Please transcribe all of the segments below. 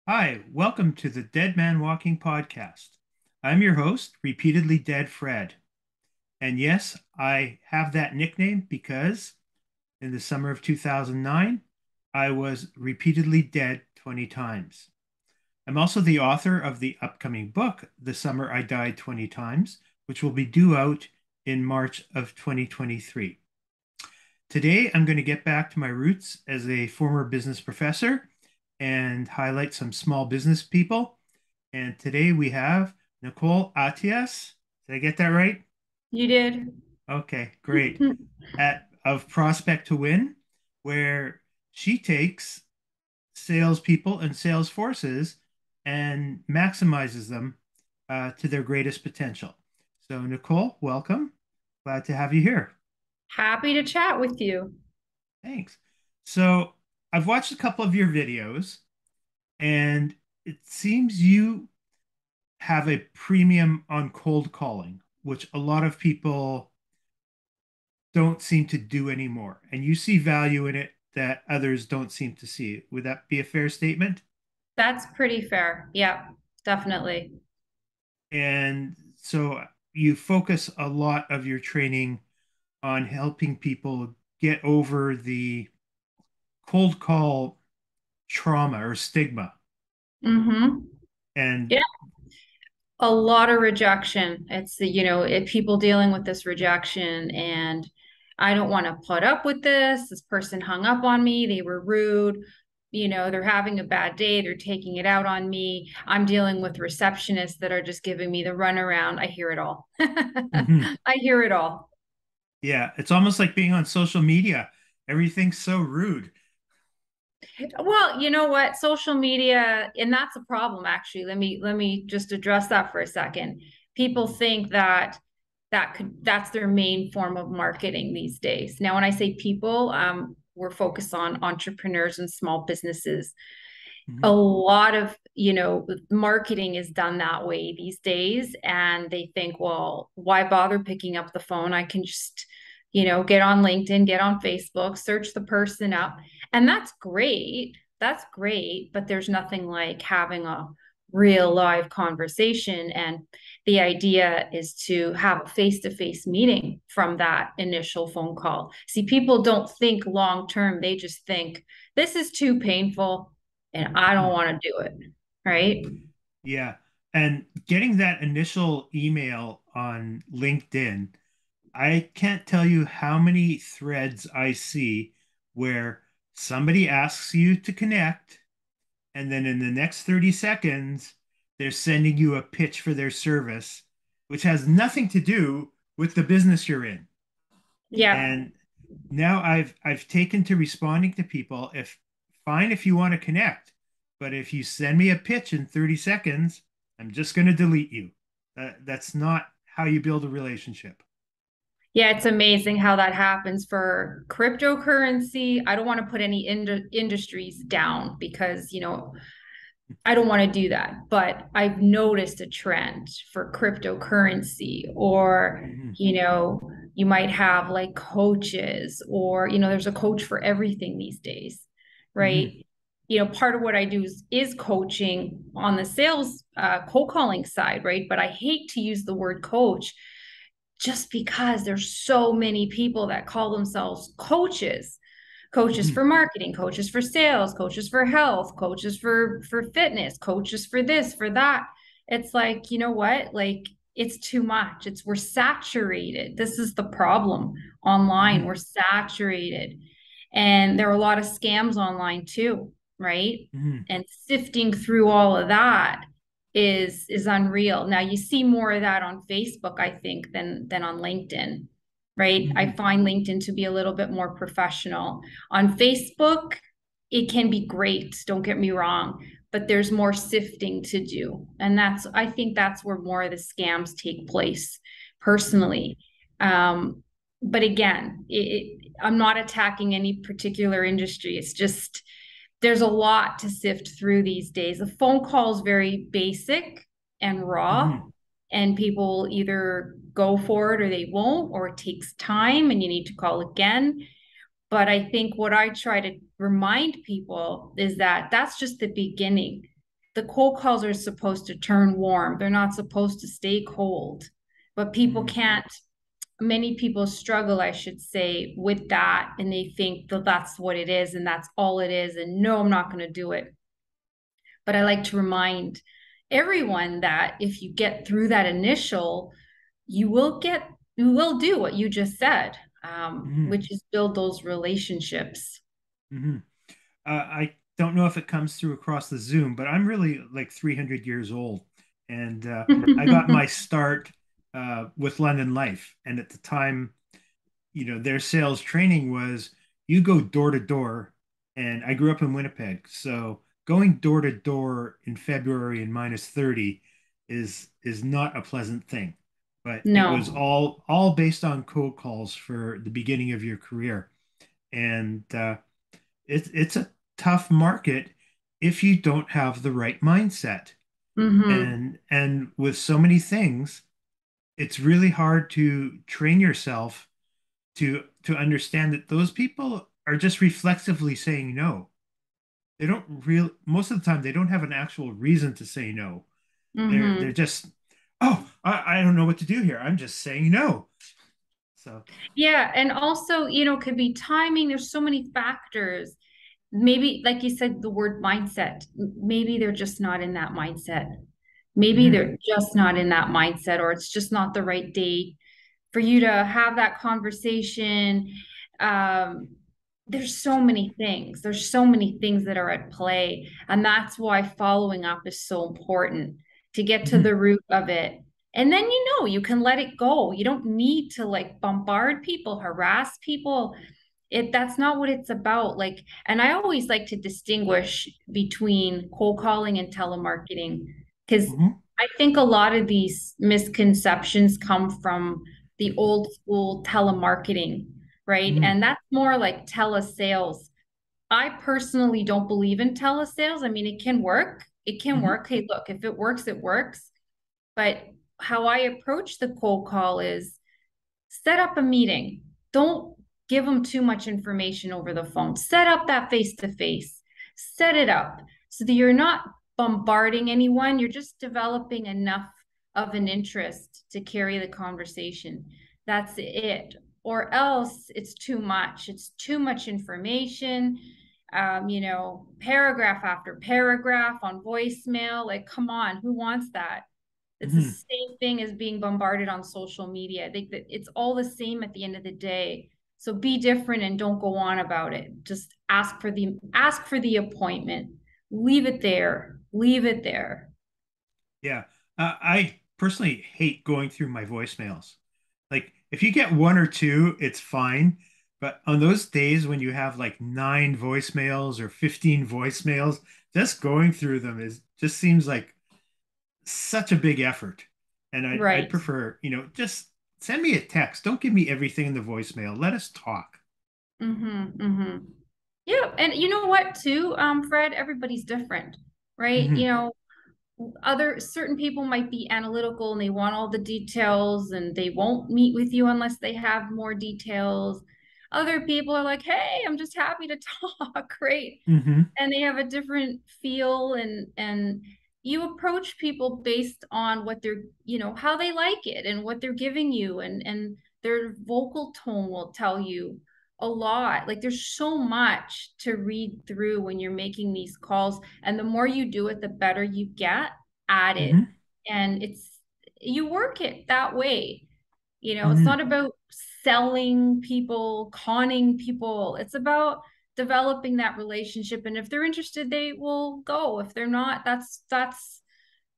Hi, welcome to the Dead Man Walking podcast. I'm your host, Repeatedly Dead Fred. And yes, I have that nickname because in the summer of 2009, I was repeatedly dead 20 times. I'm also the author of the upcoming book, The Summer I Died 20 Times, which will be due out in March of 2023. Today, I'm going to get back to my roots as a former business professor and highlight some small business people. And today we have Nicole Attias. Did I get that right? You did. Okay, great. At of Prospect to Win, where she takes salespeople and sales forces and maximizes them to their greatest potential. So, Nicole, welcome. Glad to have you here. Happy to chat with you. Thanks. So, I've watched a couple of your videos, and it seems you have a premium on cold calling, which a lot of people don't seem to do anymore. And you see value in it that others don't seem to see. Would that be a fair statement? That's pretty fair. Yeah, definitely. And so you focus a lot of your training on helping people get over the cold call trauma or stigma. Mm-hmm. And Yeah, a lot of rejection. It's people dealing with this rejection, and I don't want to put up with this. This person hung up on me. They were rude. They're having a bad day. They're taking it out on me. I'm dealing with receptionists that are just giving me the runaround. I hear it all. mhm, I hear it all. yeah, it's almost like being on social media. Everything's so rude. Well, you know what? Social media, and that's a problem actually. Let me just address that for a second. People Mhm, think that that's their main form of marketing these days. Now, when I say people, we're focused on entrepreneurs and small businesses. A mhm, lot of, marketing is done that way these days, and they think, well, why bother picking up the phone? I can just, get on LinkedIn, get on Facebook, search the person up. And that's great. That's great, but there's nothing like having a real live conversation. And the idea is to have a face-to-face meeting from that initial phone call. See, people don't think long term, they just think this is too painful and I don't mhm. want to do it. Right. Yeah. And getting that initial email on LinkedIn, I can't tell you how many threads I see where somebody asks you to connect, and then in the next 30 seconds, they're sending you a pitch for their service, which has nothing to do with the business you're in. Yeah. And now I've taken to responding to people. If fine if you want to connect, but if you send me a pitch in 30 seconds, I'm just going to delete you. That's not how you build a relationship. Yeah, it's amazing how that happens for cryptocurrency. I don't want to put any industries down because, I don't want to do that. But I've noticed a trend for cryptocurrency, or, Mhm, you might have like coaches, or, there's a coach for everything these days, mhm, right? Part of what I do is coaching on the sales, cold calling side, right? But I hate to use the word coach just because there's so many people that call themselves coaches mhm, for marketing, coaches for sales, coaches for health, coaches for fitness, coaches for this, for that. It's like, you know what? Like, it's too much. We're saturated. This is the problem online. mhm, We're saturated. And there are a lot of scams online too, right? mhm, And sifting through all of that is unreal. Now you see more of that on Facebook, I think, than on LinkedIn, right? I mhm, find LinkedIn to be a little bit more professional. On Facebook, it can be great, don't get me wrong, but there's more sifting to do. And I think that's where more of the scams take place mhm, personally. But again, I'm not attacking any particular industry. It's just there's a lot to sift through these days. A phone call is very basic and raw, mhm, and people either go for it or they won't, or it takes time and you need to call again. But I think what I try to remind people is that that's just the beginning. the cold calls are supposed to turn warm. They're not supposed to stay cold. But people Mm-hmm. can't, many people struggle, I should say, with that. And they think that that's what it is and that's all it is. And no, I'm not going to do it. But I like to remind everyone that if you get through that initial, you will do what you just said, Mm-hmm. which is build those relationships. Mm-hmm. I don't know if it comes through across the Zoom, but I'm really like 300 years old. And I got my start with London Life. And at the time, their sales training was you go door to door. And I grew up in Winnipeg. So going door to door in February and minus 30 is not a pleasant thing. But it was No. all based on cold calls for the beginning of your career. And it's a tough market if you don't have the right mindset. Mm-hmm. And with so many things, it's really hard to train yourself to understand that those people are just reflexively saying no. They don't real Most of the time they don't have an actual reason to say no. They're Mm-hmm. just, oh, I don't know what to do here. I'm just saying no. So, Yeah, and also, could be timing. There's so many factors. Maybe, like you said, the word mindset. Maybe they're just not in that mindset. Maybe mhm, they're just not in that mindset, or it's just not the right date for you to have that conversation. Um, there's so many things. There's so many things that are at play. And that's why following up is so important to get to mhm, the root of it. And then, you can let it go. You don't need to like bombard people, harass people. That's not what it's about. Like, and I always like to distinguish between cold calling and telemarketing because mhm, I think a lot of these misconceptions come from the old school telemarketing, right? mhm, And that's more like telesales. I personally don't believe in telesales. I mean, it can work. It can mhm, work. Hey, look, if it works, it works. But how I approach the cold call is set up a meeting. Don't give them too much information over the phone. Set up that face to face. Set it up so that you're not bombarding anyone. You're just developing enough of an interest to carry the conversation. That's it. Or else it's too much. It's too much information. Paragraph after paragraph on voicemail. Like, come on, who wants that? It's the mhm. same thing as being bombarded on social media. I think that it's all the same at the end of the day. So be different and don't go on about it. Just ask for the appointment. Leave it there. Leave it there. Yeah. I personally hate going through my voicemails. Like, if you get one or two, it's fine. But on those days when you have like nine voicemails or 15 voicemails, just going through them is just seems like such a big effort. And I'd Right. prefer, just send me a text. Don't give me everything in the voicemail. Let us talk. Mm-hmm. Mm-hmm. Yeah. And you know what, too, Fred? Everybody's different, right? Hmm. Other certain people might be analytical and they want all the details and they won't meet with you unless they have more details. Other people are like, hey, I'm just happy to talk. Great. Hmm. And they have a different feel, and you approach people based on what they're, how they like it and what they're giving you, and their vocal tone will tell you a lot. Like, there's so much to read through when you're making these calls, and the more you do it, the better you get at it. Hmm. And you work it that way. It's Hmm. not about selling people, conning people. It's about developing that relationship. And if they're interested, they will go. If they're not, that's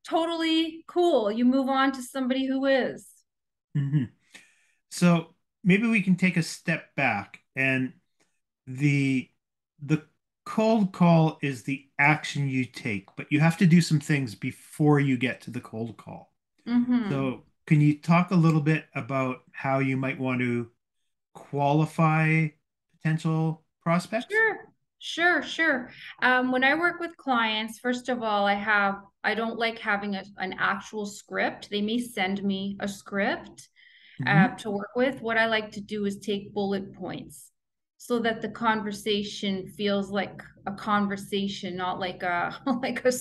totally cool. You move on to somebody who is. Hmm. So maybe we can take a step back, and the the cold call is the action you take, but you have to do some things before you get to the cold call. Mm-hmm. So can you talk a little bit about how you might want to qualify potential prospects? Sure, sure, sure. When I work with clients, first of all, I don't like having an actual script. They may send me a script Hmm. to work with. What I like to do is take bullet points. so that the conversation feels like a conversation, not like a like a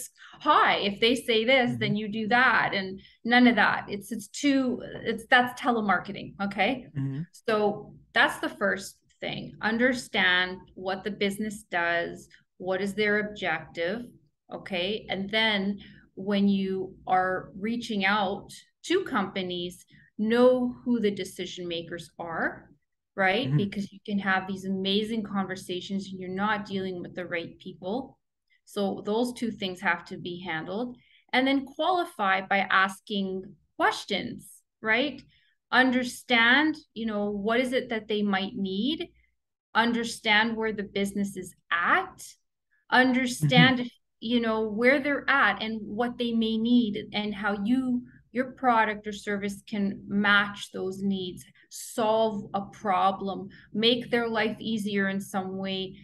hi. If they say this, Hmm. then you do that, and none of that. It's too it's that's telemarketing. Okay, Hmm. so that's the first thing. Understand what the business does, what is their objective, okay, and then when you are reaching out to companies, know who the decision makers are, right? Hmm. Because you can have these amazing conversations and you're not dealing with the right people. So those two things have to be handled. And then qualify by asking questions, right? Understand, what is it that they might need? Understand where the business is at, Hmm. understand where they're at and what they may need, and how your product or service can match those needs, solve a problem, make their life easier in some way.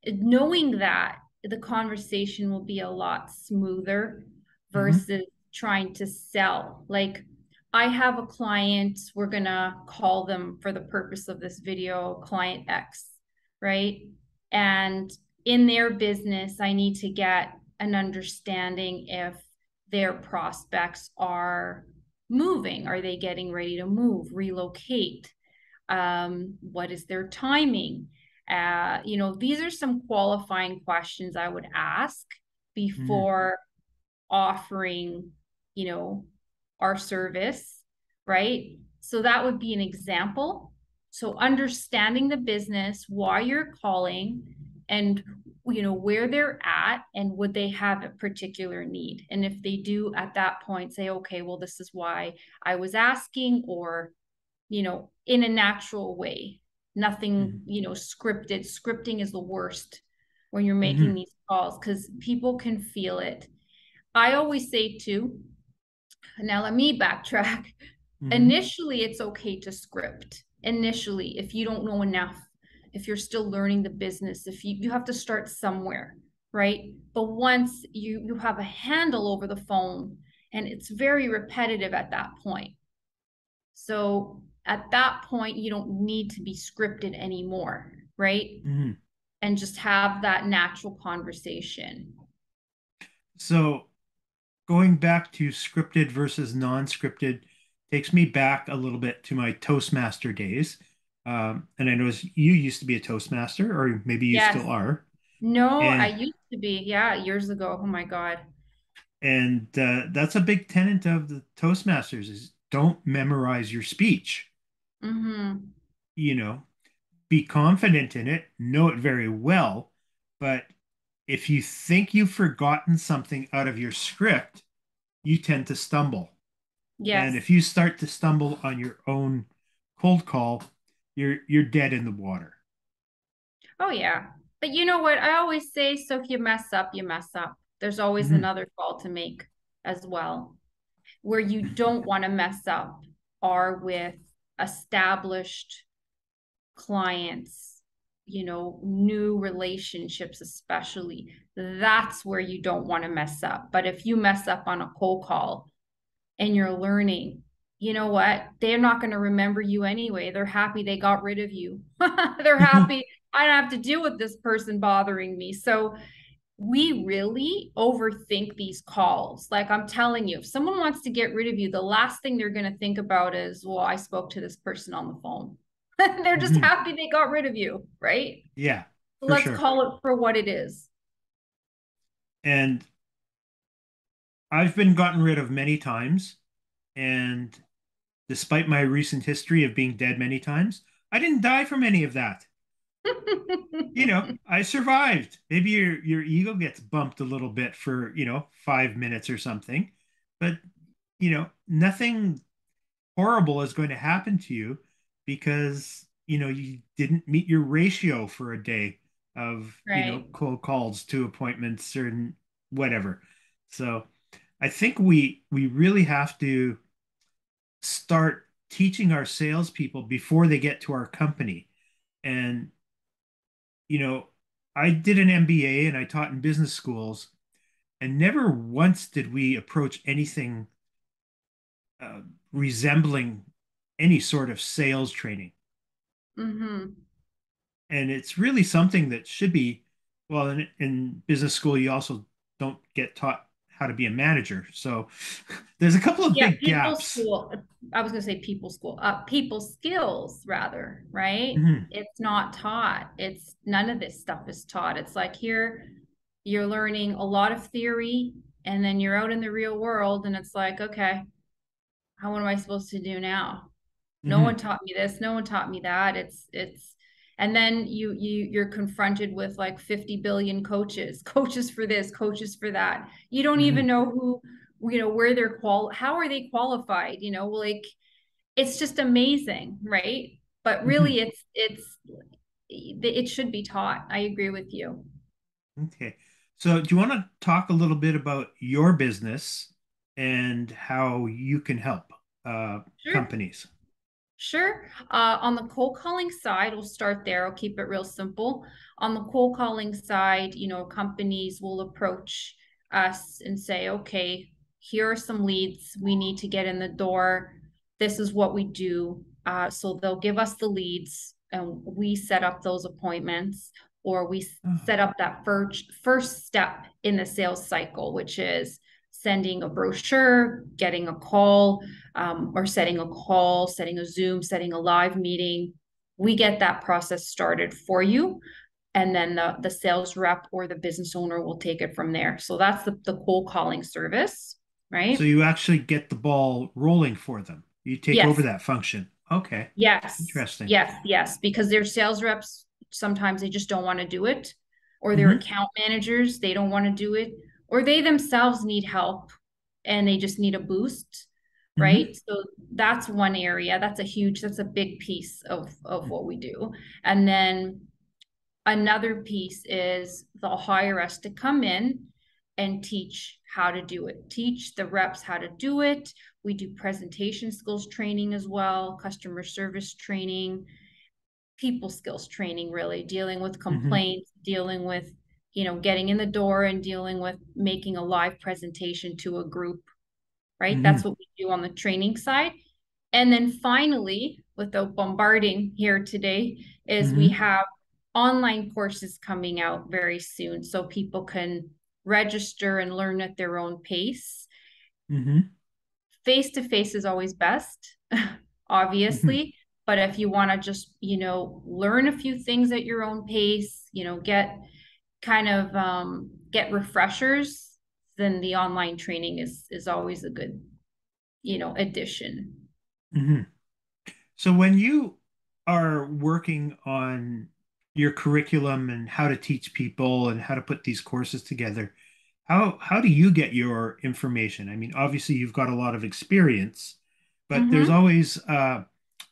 Knowing that, the conversation will be a lot smoother Hmm. versus trying to sell. Like, I have a client, we're gonna call them for the purpose of this video client X, right? And in their business, I need to get an understanding if their prospects are moving. Are they getting ready to move, relocate? What is their timing? These are some qualifying questions I would ask Hmm. before offering, you know, our service, right? So that would be an example. So understanding the business, why you're calling, and where they're at, and would they have a particular need? And if they do, at that point say, okay, well, this is why I was asking, or in a natural way, nothing, scripted. Scripting is the worst when you're making Hmm. these calls because people can feel it. I always say too, now let me backtrack. Hmm. Initially, it's okay to script. Initially, if you don't know enough, if you're still learning the business, if you have to start somewhere, right? But once you have a handle over the phone, and it's very repetitive at that point. So at that point, you don't need to be scripted anymore, right? Hmm. And just have that natural conversation. So going back to scripted versus non-scripted takes me back a little bit to my Toastmaster days. And I know you used to be a Toastmaster, or maybe you Yes. still are. No, I And used to be, yeah, years ago. Oh my God. that's a big tenet of the Toastmasters is don't memorize your speech. Mm-hmm. You know, be confident in it, know it very well, but if you think you've forgotten something out of your script, you tend to stumble. And Yes. if you start to stumble on your own cold call, you're dead in the water. Oh yeah. But you know what? I always say, so if you mess up, you mess up. There's always Hmm. another call to make as well. Where you don't want to mess up are with established clients, new relationships, especially. That's where you don't want to mess up. But if you mess up on a cold call and you're learning, you know what? They're not going to remember you anyway. They're happy they got rid of you. They're happy I don't have to deal with this person bothering me. So we really overthink these calls. Like, I'm telling you, if someone wants to get rid of you, the last thing they're going to think about is, well, I spoke to this person on the phone. They're just Hmm. happy they got rid of you, right? Yeah, for Let's sure. call it for what it is. And I've been gotten rid of many times. And despite my recent history of being dead many times, I didn't die from any of that. I survived. Maybe your ego gets bumped a little bit for, 5 minutes or something, but nothing horrible is going to happen to you because, you didn't meet your ratio for a day of, Right. cold calls to appointments or whatever. So I think we really have to start teaching our salespeople before they get to our company. And you know, I did an MBA and I taught in business schools, and never once did we approach anything uh, resembling any sort of sales training. Mm-hmm. And it's really something that should be, well, in business school, you also don't get taught how to be a manager. So there's a couple of Yeah, big people gaps. school. I was going to say people school, people skills rather, right? Hmm. It's not taught. It's none of this stuff is taught. It's like here you're learning a lot of theory and then you're out in the real world and it's like, okay, how what am I supposed to do now? No one Hmm. taught me this, no one taught me that. It's and then you're confronted with like 50 billion coaches, coaches for this, coaches for that. You don't even Hmm. know who, where they're how are they qualified, like it's just amazing, right? But Hmm. really it should be taught. I agree with you. Okay. So do you want to talk a little bit about your business and how you can help Sure. companies? Sure. On the cold calling side, we'll start there. I'll keep it real simple. On the cold calling side, companies will approach us and say, okay, here are some leads we need to get in the door. This is what we do. So they'll give us the leads and we set up those appointments or we Oh. set up that first step in the sales cycle, which is sending a brochure, getting a call, or setting a call, setting a Zoom, setting a live meeting. We get that process started for you. And then the sales rep or the business owner will take it from there. So that's the cold calling service, So right? you actually get the ball rolling for them. You take over Yes, that function. Okay. yes, Interesting. yes, yes. Because their sales reps, sometimes they just don't want to do it, or their Hmm. account managers, they don't want to do it, or they themselves need help and they just need a boost, Hmm. right? So that's one area. That's a big piece of what we do. And then another piece is they'll hire us to come in and teach how to do it, teach the reps how to do it. We do presentation skills training as well, customer service training, people skills training, really dealing with Hmm. complaints, dealing with, getting in the door and dealing with making a live presentation to a group, right? That's Hmm. what we do on the training side. And then finally, without bombarding here today, is we Hmm. have online courses coming out very soon so people can register and learn at their own pace. Hmm. Face to face is always best, Hmm. obviously. But if you want to just, learn a few things at your own pace, get refreshers, then the online training is always a good, addition. Hmm. So when you are working on your curriculum and how to teach people and how to put these courses together, how do you get your information? I mean, obviously you've got a lot of experience, but there's Mm-hmm. always a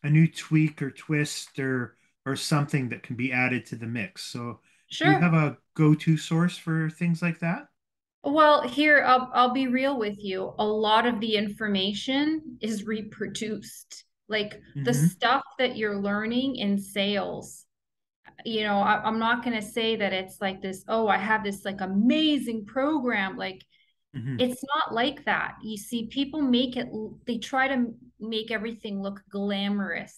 new tweak or twist or something that can be added to the mix. So do you have Sure. a go-to source for things like that? Well, here I'll be real with you. A lot of the information is reproduced. Like the Hmm. stuff that you're learning in sales, I'm not going to say that it's like this, oh, I have this like amazing program. Like Hmm. it's not like that. You see, people they try to make everything look glamorous,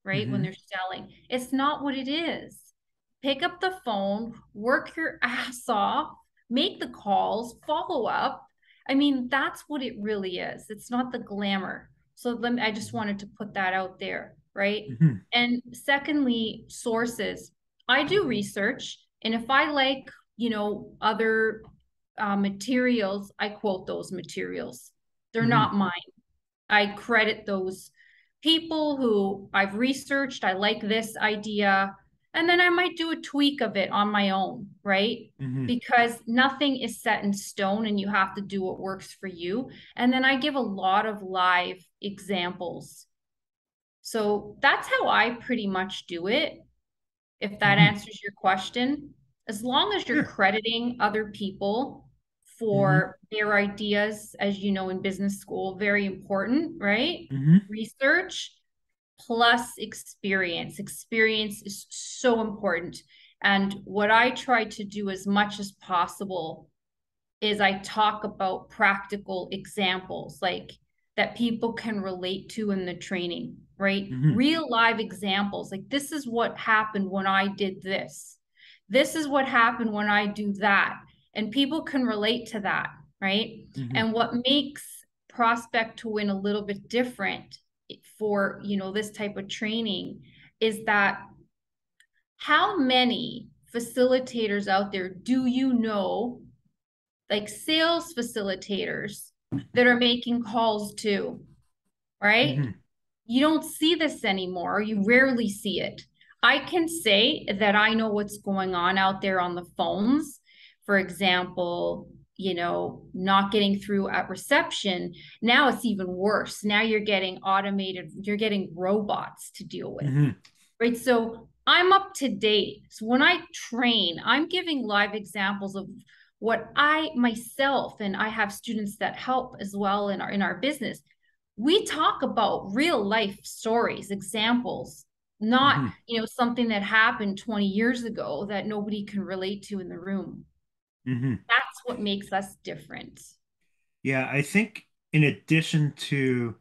right? When Hmm. they're selling. It's not what it is. Pick up the phone, work your ass off, make the calls, follow up. I mean, that's what it really is. It's not the glamour. So I just wanted to put that out there, right? Hmm. And secondly, sources. I do research, and if I like, other materials, I quote those materials. They're Hmm. not mine. I credit those people who I've researched. I like this idea. And then I might do a tweak of it on my own, right? Hmm. Because nothing is set in stone and you have to do what works for you. And then I give a lot of live examples. So that's how I pretty much do it, if that Hmm. answers your question. As long as you're Sure. crediting other people Hmm. for their ideas, as you know, in business school, very important, right? Hmm. Research plus experience. Experience is so important. And what I try to do as much as possible is I talk about practical examples like that people can relate to in the training. right? Hmm. Real live examples. Like, this is what happened when I did this. This is what happened when I do that. And people can relate to that, right? Hmm. And what makes Prospect to Win a little bit different for, this type of training is that how many facilitators out there do you know, like sales facilitators that are making calls to, right? Hmm. You don't see this anymore. You rarely see it. I can say that I know what's going on out there on the phones. For example, not getting through at reception. Now it's even worse. Now you're getting automated, you're getting robots to deal with, Hmm. right? So I'm up to date. So when I train, I'm giving live examples of what I myself, and I have students that help as well in our business. We talk about real life stories, examples, not, Hmm. something that happened 20 years ago that nobody can relate to in the room. Hmm. That's what makes us different. Yeah, I think in addition to,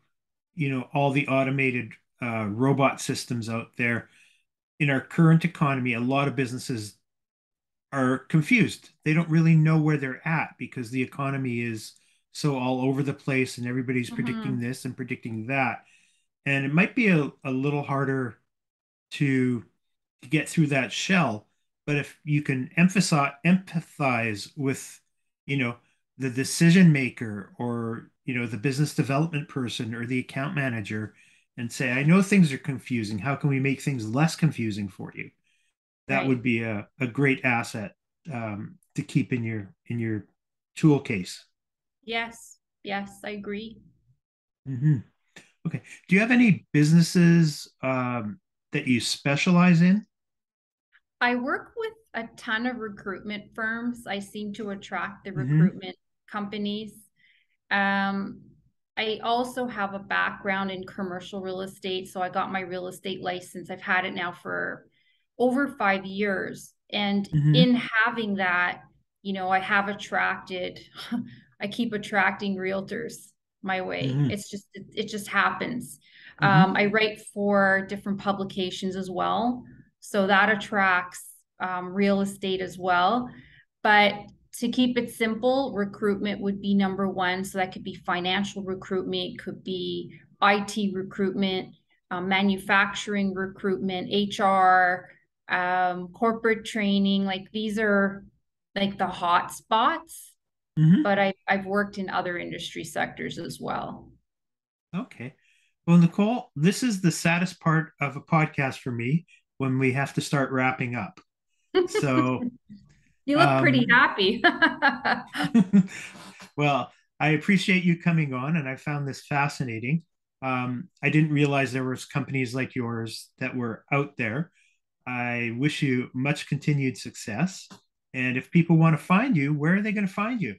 all the automated robot systems out there, in our current economy, a lot of businesses are confused. They don't really know where they're at because the economy is so all over the place and everybody's predicting Mhm. this and predicting that. And it might be a little harder to get through that shell. But if you can empathize with, you know, the decision maker or, the business development person or the account manager and say, I know things are confusing. How can we make things less confusing for you? That would Right. be a great asset to keep in your tool case. Yes. Yes, I agree. Hmm. Okay. Do you have any businesses that you specialize in? I work with a ton of recruitment firms. I seem to attract the Hmm. recruitment companies. Um, I also have a background in commercial real estate. So I got my real estate license. I've had it now for over 5 years. And Hmm. in having that, I have attracted, I keep attracting realtors my way. Hmm. It just happens. Hmm. I write for different publications as well. So that attracts real estate as well. But to keep it simple, recruitment would be number one. So that could be financial recruitment, could be IT recruitment, manufacturing recruitment, HR, corporate training. Like, these are like the hot spots, Hmm. but I've worked in other industry sectors as well. Okay. Well, Nicole, this is the saddest part of a podcast for me when we have to start wrapping up. So, You look pretty um, happy. well, I appreciate you coming on, and I found this fascinating. I didn't realize there was companies like yours that were out there. I wish you much continued success. And if people want to find you, where are they going to find you?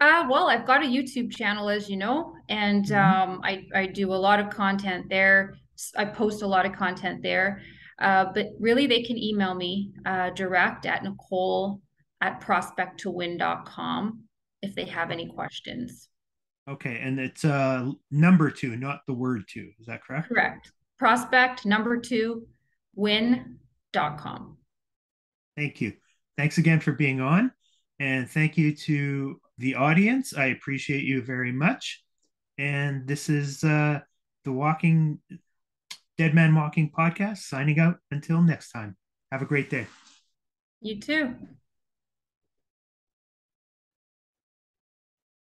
Well, I've got a YouTube channel, as you know, and Hmm. I do a lot of content there. I post a lot of content there. But really, they can email me direct at Nicole@prospecttowin.com if they have any questions. Okay, and it's number two, not the word two. Is that correct? Correct. Prospect number two, win.com. Thank you. Thanks again for being on. And thank you to the audience. I appreciate you very much. And this is the Walking Dead Man Walking podcast signing out until next time. Have a great day. You too.